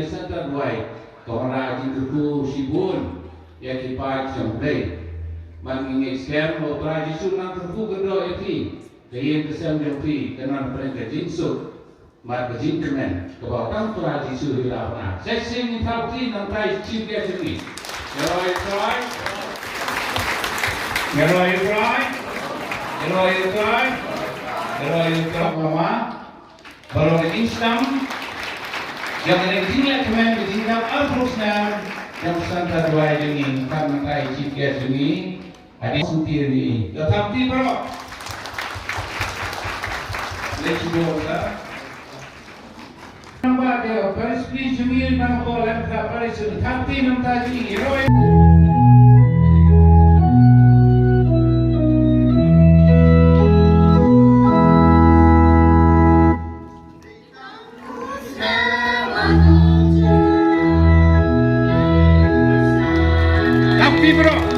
Santa Duai Tora Jinduku Sibun Yakipai Champlay Mangingay Scam o Tradisyon ng Tufu Gado Yaki Kayin Kasam Yaki Kanan Perengka Jinsuk Marga Jinkamen Kabawang Tradisyon Hilapna Sesing Itauti ng Thai Chief Guest ini Yaroy Troy Yaroy Troy Yaroy Troy Yaroy Troy Mama Baru Instam yang menjadinya kemen menjadinya al-Husna yang Santa Duai ini kami kai Chief ini ada sendiri tetapi bro let's go lah nampak dia Paris please Jamil mana boleh tak Paris tetapi nampak ini hero bro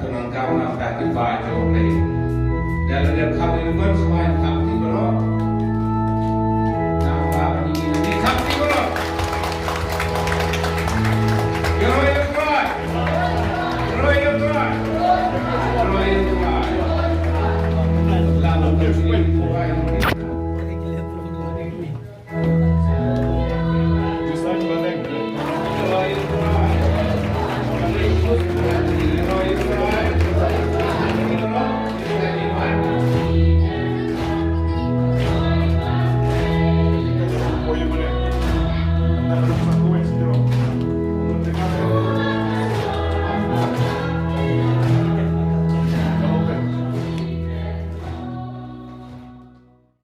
Kawan-kawan dah dibaca oleh dalam kami pun semua tak tiba